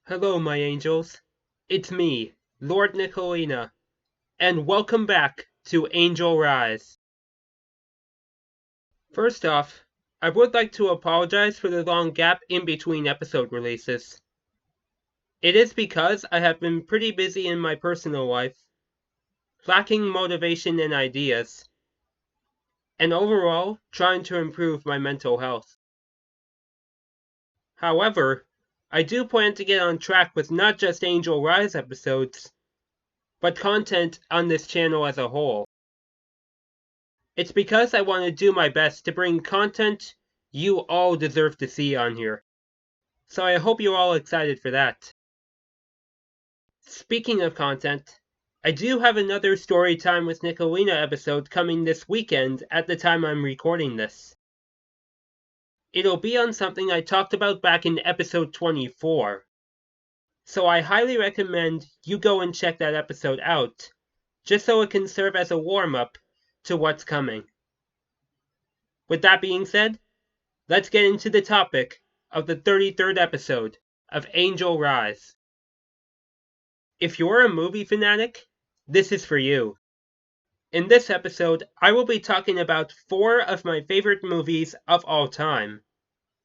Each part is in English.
Hello, my angels. It's me, Lord Nicolina, and welcome back to Angel Rise. First off, I would like to apologize for the long gap in between episode releases. It is because I have been pretty busy in my personal life, lacking motivation and ideas, and overall trying to improve my mental health. However, I do plan to get on track with not just Angel Rise episodes, but content on this channel as a whole. It's because I want to do my best to bring content you all deserve to see on here. So I hope you're all excited for that. Speaking of content, I do have another Storytime with Nicolina episode coming this weekend at the time I'm recording this. It'll be on something I talked about back in episode 24. So I highly recommend you go and check that episode out, just so it can serve as a warm-up to what's coming. With that being said, let's get into the topic of the 33rd episode of Angel Rise. If you're a movie fanatic, this is for you. In this episode, I will be talking about 4 of my favorite movies of all time,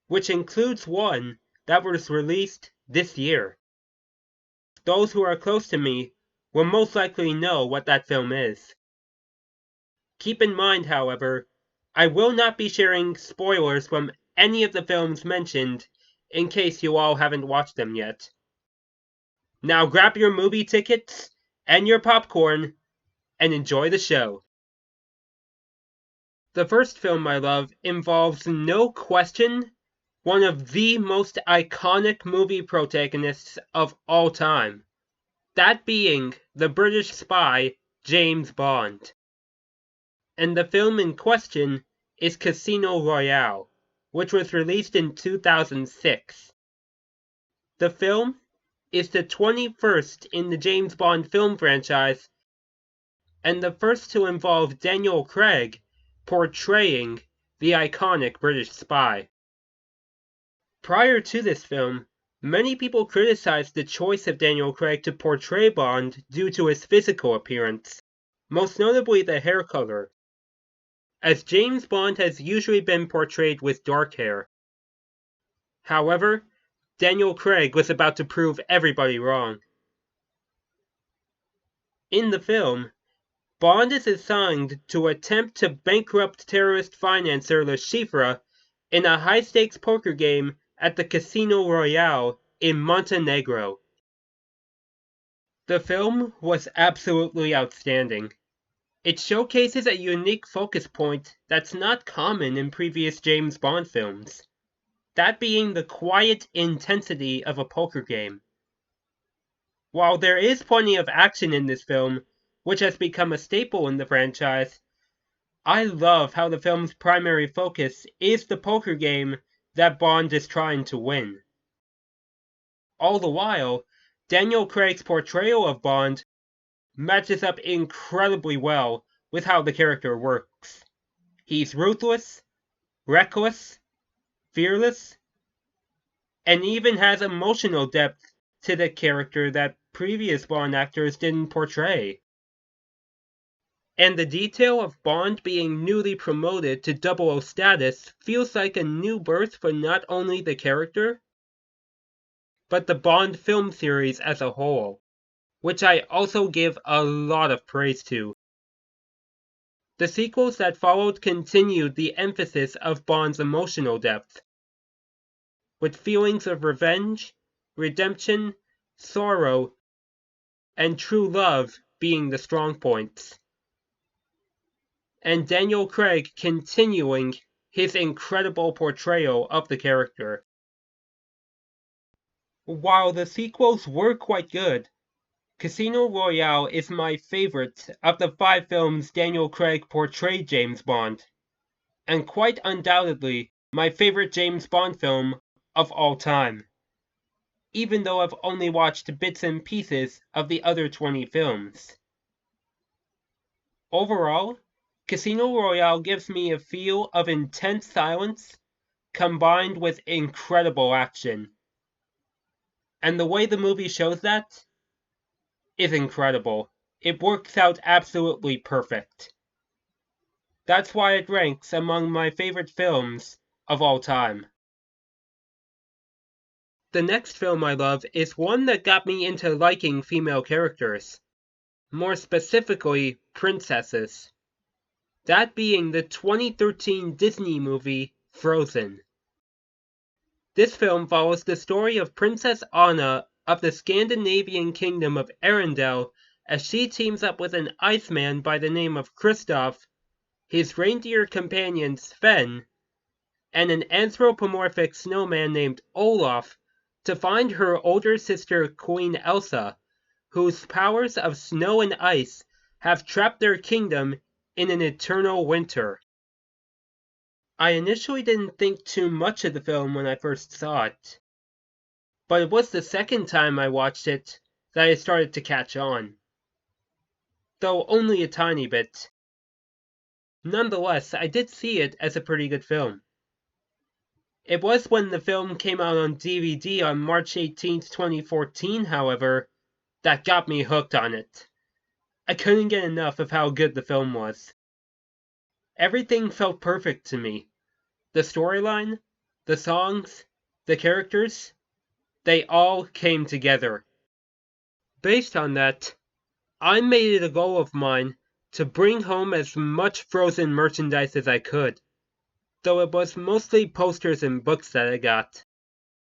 which includes one that was released this year. Those who are close to me will most likely know what that film is. Keep in mind, however, I will not be sharing spoilers from any of the films mentioned in case you all haven't watched them yet. Now grab your movie tickets and your popcorn and enjoy the show. The first film I love involves no question one of the most iconic movie protagonists of all time, that being the British spy James Bond. And the film in question is Casino Royale, which was released in 2006. The film is the 21st in the James Bond film franchise, and the first to involve Daniel Craig portraying the iconic British spy. Prior to this film, many people criticized the choice of Daniel Craig to portray Bond due to his physical appearance, most notably the hair color, as James Bond has usually been portrayed with dark hair. However, Daniel Craig was about to prove everybody wrong. In the film, Bond is assigned to attempt to bankrupt terrorist financer Le Chiffre in a high-stakes poker game at the Casino Royale in Montenegro. The film was absolutely outstanding. It showcases a unique focus point that's not common in previous James Bond films, that being the quiet intensity of a poker game. While there is plenty of action in this film, which has become a staple in the franchise, I love how the film's primary focus is the poker game that Bond is trying to win. All the while, Daniel Craig's portrayal of Bond matches up incredibly well with how the character works. He's ruthless, reckless, fearless, and even has emotional depth to the character that previous Bond actors didn't portray. And the detail of Bond being newly promoted to 00 status feels like a new birth for not only the character, but the Bond film series as a whole, which I also give a lot of praise to. The sequels that followed continued the emphasis of Bond's emotional depth, with feelings of revenge, redemption, sorrow, and true love being the strong points. And Daniel Craig continuing his incredible portrayal of the character. While the sequels were quite good, Casino Royale is my favorite of the 5 films Daniel Craig portrayed James Bond, and quite undoubtedly my favorite James Bond film of all time, even though I've only watched bits and pieces of the other 20 films. Overall, Casino Royale gives me a feel of intense silence combined with incredible action. And the way the movie shows that is incredible. It works out absolutely perfect. That's why it ranks among my favorite films of all time. The next film I love is one that got me into liking female characters, more specifically princesses. That being the 2013 Disney movie Frozen. This film follows the story of Princess Anna of the Scandinavian kingdom of Arendelle as she teams up with an Iceman by the name of Kristoff, his reindeer companion Sven, and an anthropomorphic snowman named Olaf to find her older sister Queen Elsa, whose powers of snow and ice have trapped their kingdom in an eternal winter. I initially didn't think too much of the film when I first saw it, but it was the second time I watched it that I started to catch on, though only a tiny bit. Nonetheless, I did see it as a pretty good film. It was when the film came out on DVD on March 18th, 2014, however, that got me hooked on it. I couldn't get enough of how good the film was. Everything felt perfect to me. The storyline, the songs, the characters, they all came together. Based on that, I made it a goal of mine to bring home as much Frozen merchandise as I could, though it was mostly posters and books that I got.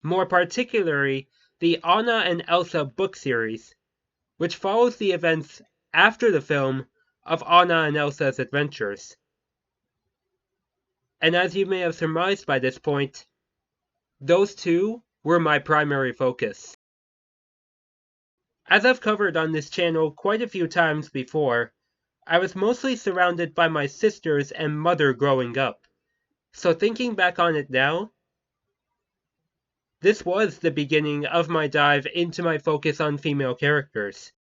More particularly, the Anna and Elsa book series, which follows the events after the film of Anna and Elsa's adventures. And as you may have surmised by this point, those two were my primary focus. As I've covered on this channel quite a few times before, I was mostly surrounded by my sisters and mother growing up, so thinking back on it now, this was the beginning of my dive into my focus on female characters.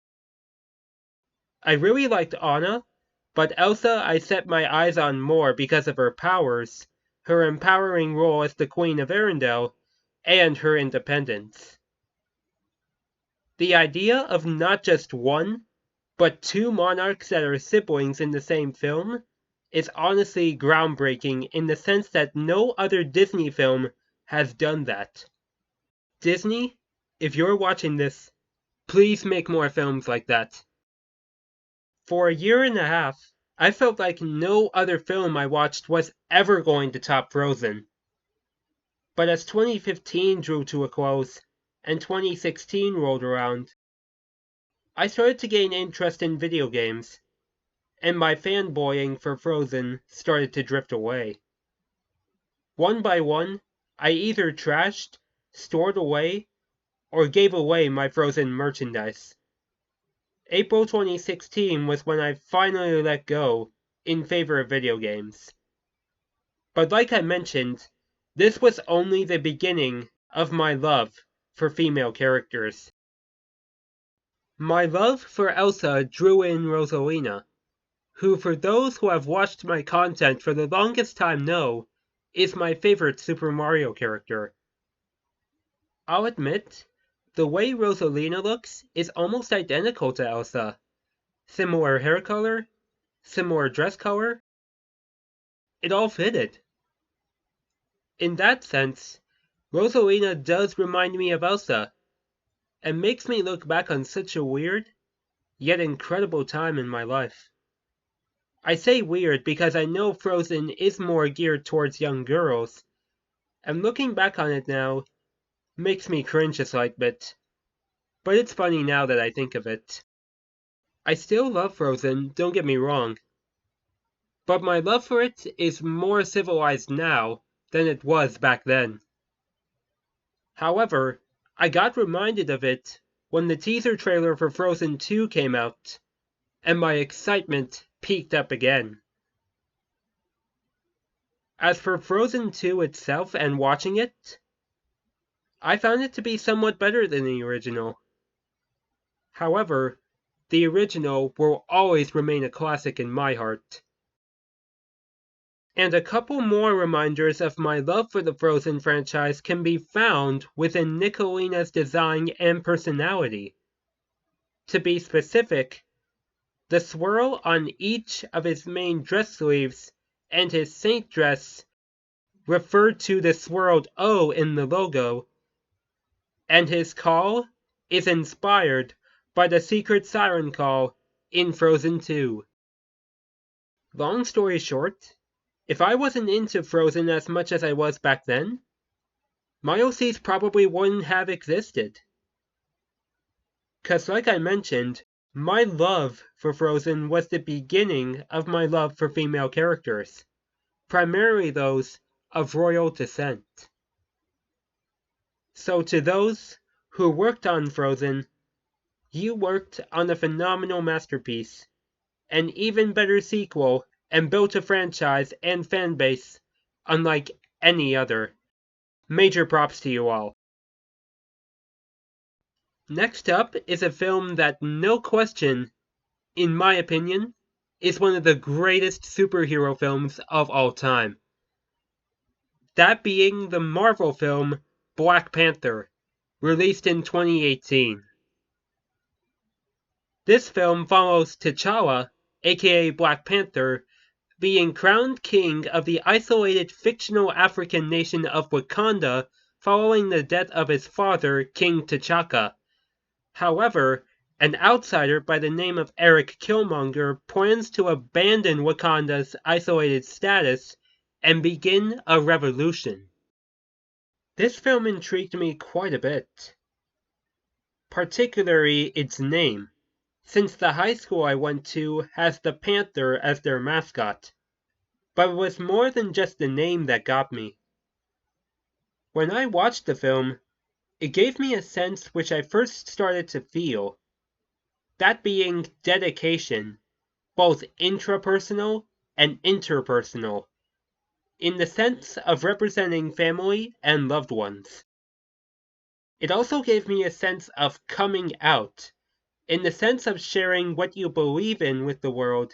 I really liked Anna, but Elsa I set my eyes on more because of her powers, her empowering role as the Queen of Arendelle, and her independence. The idea of not just one, but two monarchs that are siblings in the same film is honestly groundbreaking in the sense that no other Disney film has done that. Disney, if you're watching this, please make more films like that. For a year and a half, I felt like no other film I watched was ever going to top Frozen. But as 2015 drew to a close, and 2016 rolled around, I started to gain interest in video games, and my fanboying for Frozen started to drift away. One by one, I either trashed, stored away, or gave away my Frozen merchandise. April 2016 was when I finally let go in favor of video games. But like I mentioned, this was only the beginning of my love for female characters. My love for Elsa drew in Rosalina, who for those who have watched my content for the longest time know, is my favorite Super Mario character. I'll admit, the way Rosalina looks is almost identical to Elsa. Similar hair color, similar dress color. It all fitted. In that sense, Rosalina does remind me of Elsa, and makes me look back on such a weird, yet incredible time in my life. I say weird because I know Frozen is more geared towards young girls, and looking back on it now makes me cringe a slight bit. But it's funny now that I think of it. I still love Frozen, don't get me wrong, but my love for it is more civilized now than it was back then. However, I got reminded of it when the teaser trailer for Frozen 2 came out, and my excitement peaked up again. As for Frozen 2 itself and watching it, I found it to be somewhat better than the original. However, the original will always remain a classic in my heart. And a couple more reminders of my love for the Frozen franchise can be found within Nicolina's design and personality. To be specific, the swirl on each of his main dress sleeves and his saint dress referred to the swirled O in the logo, and his call is inspired by the secret siren call in Frozen 2. Long story short, if I wasn't into Frozen as much as I was back then, my OCs probably wouldn't have existed. 'Cause like I mentioned, my love for Frozen was the beginning of my love for female characters, primarily those of royal descent. So to those who worked on Frozen, you worked on a phenomenal masterpiece, an even better sequel, and built a franchise and fanbase unlike any other. Major props to you all. Next up is a film that, no question, in my opinion, is one of the greatest superhero films of all time. That being the Marvel film Black Panther, released in 2018. This film follows T'Challa, aka Black Panther, being crowned king of the isolated fictional African nation of Wakanda following the death of his father, King T'Chaka. However, an outsider by the name of Eric Killmonger plans to abandon Wakanda's isolated status and begin a revolution. This film intrigued me quite a bit, particularly its name, since the high school I went to has the panther as their mascot. But it was more than just the name that got me. When I watched the film, it gave me a sense which I first started to feel, that being dedication, both intrapersonal and interpersonal, in the sense of representing family and loved ones. It also gave me a sense of coming out, in the sense of sharing what you believe in with the world,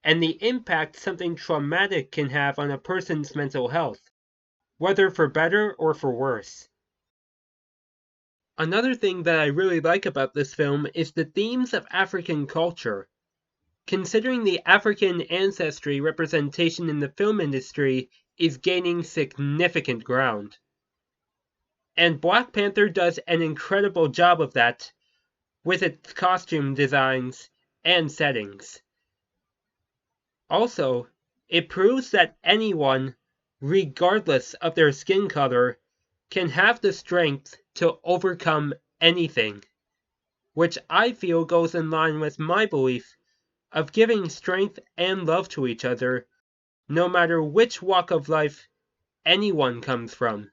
and the impact something traumatic can have on a person's mental health, whether for better or for worse. Another thing that I really like about this film is the themes of African culture. Considering the African ancestry representation in the film industry is gaining significant ground. And Black Panther does an incredible job of that with its costume designs and settings. Also, it proves that anyone, regardless of their skin color, can have the strength to overcome anything, which I feel goes in line with my belief of giving strength and love to each other, no matter which walk of life anyone comes from.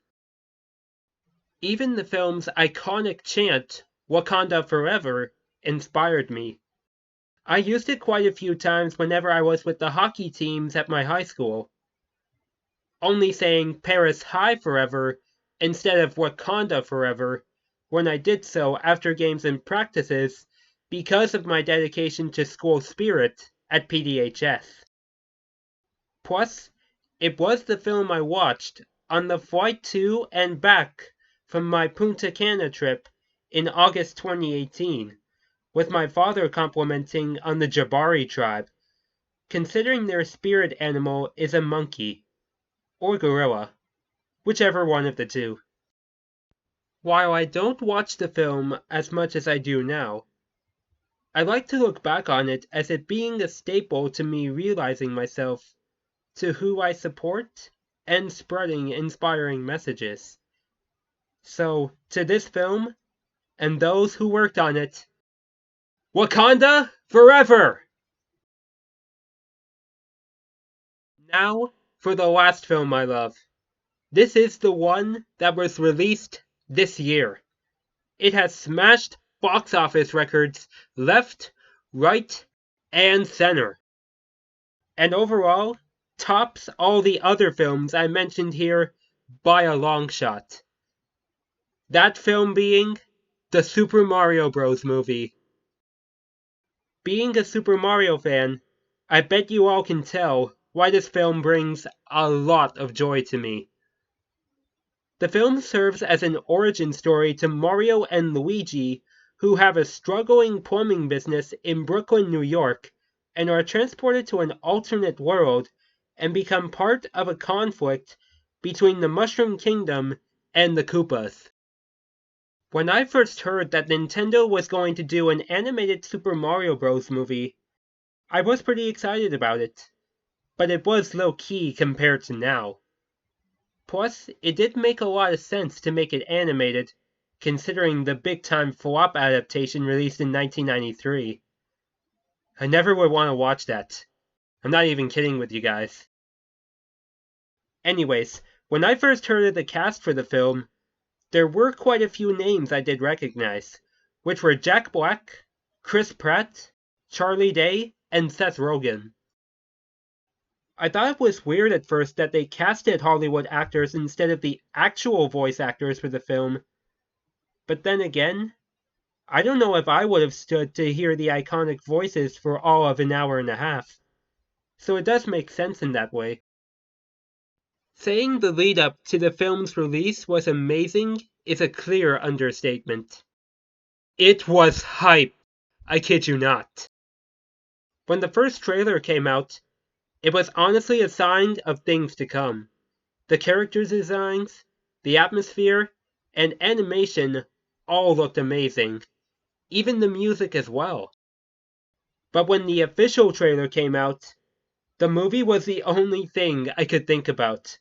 Even the film's iconic chant, "Wakanda Forever," inspired me. I used it quite a few times whenever I was with the hockey teams at my high school, only saying Paris High Forever instead of Wakanda Forever when I did so after games and practices because of my dedication to school spirit at PDHS. Plus, it was the film I watched on the flight to and back from my Punta Cana trip in August 2018, with my father commenting on the Jabari tribe, considering their spirit animal is a monkey, or gorilla, whichever one of the two. While I don't watch the film as much as I do now, I like to look back on it as it being a staple to me realizing myself to who I support and spreading inspiring messages. So, to this film, and those who worked on it, Wakanda Forever! Now, for the last film I love. This is the one that was released this year. It has smashed box office records left, right, and center. And overall, tops all the other films I mentioned here by a long shot. That film being the Super Mario Bros. Movie. Being a Super Mario fan, I bet you all can tell why this film brings a lot of joy to me. The film serves as an origin story to Mario and Luigi, who have a struggling plumbing business in Brooklyn, New York, and are transported to an alternate world and become part of a conflict between the Mushroom Kingdom and the Koopas. When I first heard that Nintendo was going to do an animated Super Mario Bros. Movie, I was pretty excited about it, but it was low-key compared to now. Plus, it did make a lot of sense to make it animated, considering the big-time flop adaptation released in 1993. I never would want to watch that. I'm not even kidding with you guys. Anyways, when I first heard of the cast for the film, there were quite a few names I did recognize, which were Jack Black, Chris Pratt, Charlie Day, and Seth Rogen. I thought it was weird at first that they casted Hollywood actors instead of the actual voice actors for the film, but then again, I don't know if I would have stood to hear the iconic voices for all of an hour and a half, so it does make sense in that way. Saying the lead up to the film's release was amazing is a clear understatement. It was hype, I kid you not. When the first trailer came out, it was honestly a sign of things to come. The character designs, the atmosphere, and animation all looked amazing, even the music as well. But when the official trailer came out, the movie was the only thing I could think about.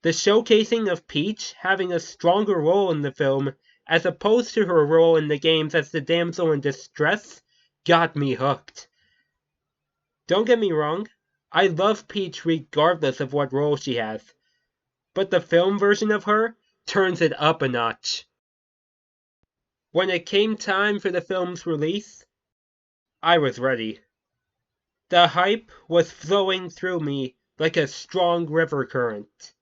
The showcasing of Peach having a stronger role in the film as opposed to her role in the games as the damsel in distress got me hooked. Don't get me wrong, I love Peach regardless of what role she has, but the film version of her turns it up a notch. When it came time for the film's release, I was ready. The hype was flowing through me like a strong river current.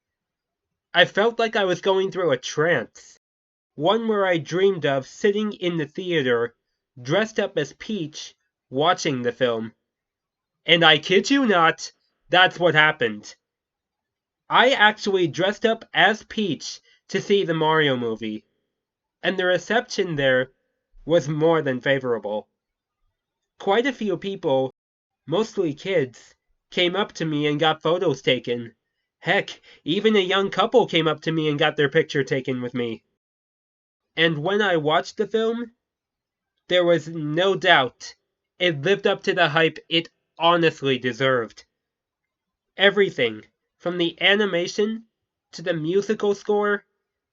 I felt like I was going through a trance, one where I dreamed of sitting in the theater, dressed up as Peach, watching the film. And I kid you not, that's what happened. I actually dressed up as Peach to see the Mario movie, and the reception there was more than favorable. Quite a few people, mostly kids, came up to me and got photos taken. Heck, even a young couple came up to me and got their picture taken with me. And when I watched the film, there was no doubt it lived up to the hype it honestly deserved. Everything, from the animation, to the musical score,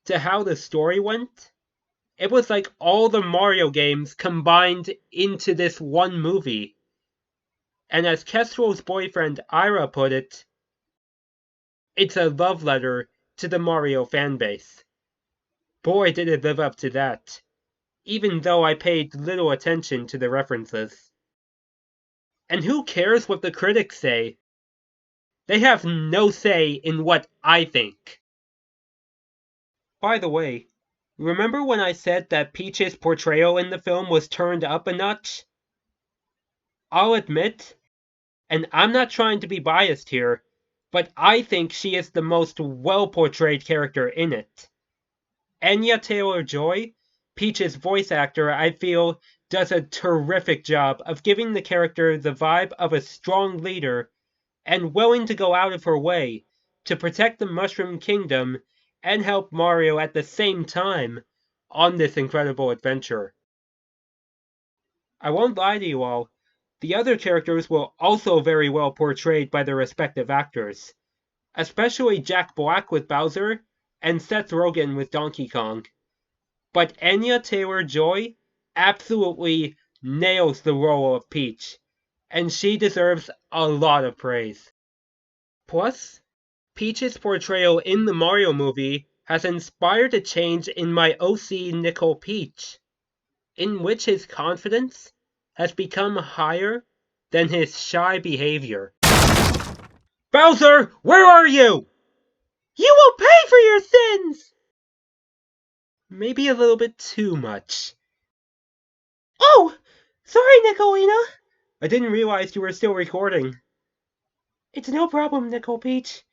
to how the story went, it was like all the Mario games combined into this one movie. And as Kestrel's boyfriend Ira put it, it's a love letter to the Mario fanbase. Boy, did it live up to that, even though I paid little attention to the references. And who cares what the critics say? They have no say in what I think. By the way, remember when I said that Peach's portrayal in the film was turned up a notch? I'll admit, and I'm not trying to be biased here, but I think she is the most well-portrayed character in it. Anya Taylor-Joy, Peach's voice actor, I feel, does a terrific job of giving the character the vibe of a strong leader and willing to go out of her way to protect the Mushroom Kingdom and help Mario at the same time on this incredible adventure. I won't lie to you all, the other characters were also very well portrayed by their respective actors, especially Jack Black with Bowser and Seth Rogen with Donkey Kong. But Anya Taylor-Joy absolutely nails the role of Peach, and she deserves a lot of praise. Plus, Peach's portrayal in the Mario movie has inspired a change in my OC Nickel Peach, in which his confidence has become higher than his shy behavior. Bowser, where are you? You will pay for your sins! Maybe a little bit too much. Oh! Sorry, Nicolina! I didn't realize you were still recording. It's no problem, Nickel Peach.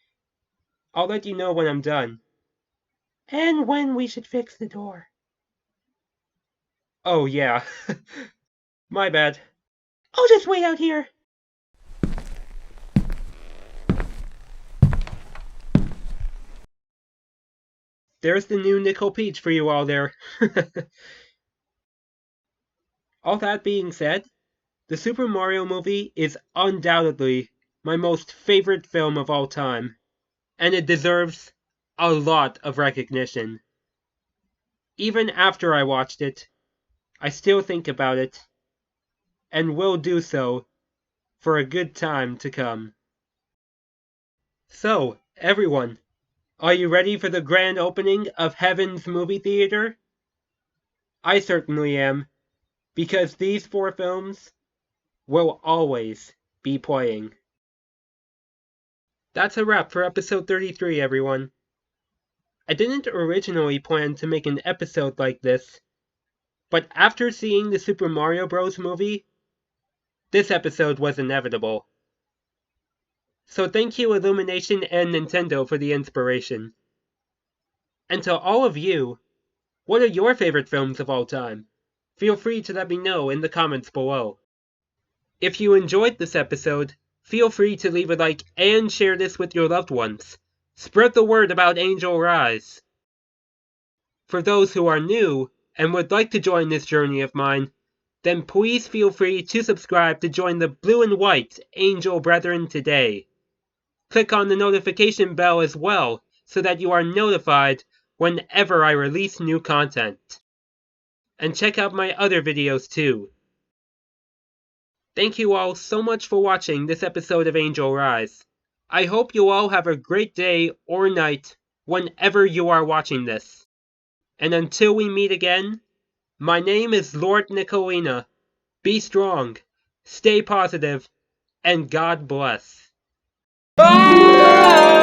I'll let you know when I'm done. And when we should fix the door. Oh, yeah. My bad. I'll just wait out here. There's the new Nickel Peach for you all there. All that being said, the Super Mario movie is undoubtedly my most favorite film of all time, and it deserves a lot of recognition. Even after I watched it, I still think about it, and will do so for a good time to come. So, everyone, are you ready for the grand opening of Heaven's Movie Theater? I certainly am, because these 4 films will always be playing. That's a wrap for episode 33, everyone. I didn't originally plan to make an episode like this, but after seeing the Super Mario Bros. Movie, this episode was inevitable. So thank you Illumination and Nintendo for the inspiration. And to all of you, what are your favorite films of all time? Feel free to let me know in the comments below. If you enjoyed this episode, feel free to leave a like and share this with your loved ones. Spread the word about Angel Rise. For those who are new and would like to join this journey of mine, then please feel free to subscribe to join the Blue and White Angel Brethren today. Click on the notification bell as well so that you are notified whenever I release new content. And check out my other videos too. Thank you all so much for watching this episode of Angel Rise. I hope you all have a great day or night whenever you are watching this. And until we meet again, my name is Lord Nicolina. Be strong, stay positive, and God bless. Oh!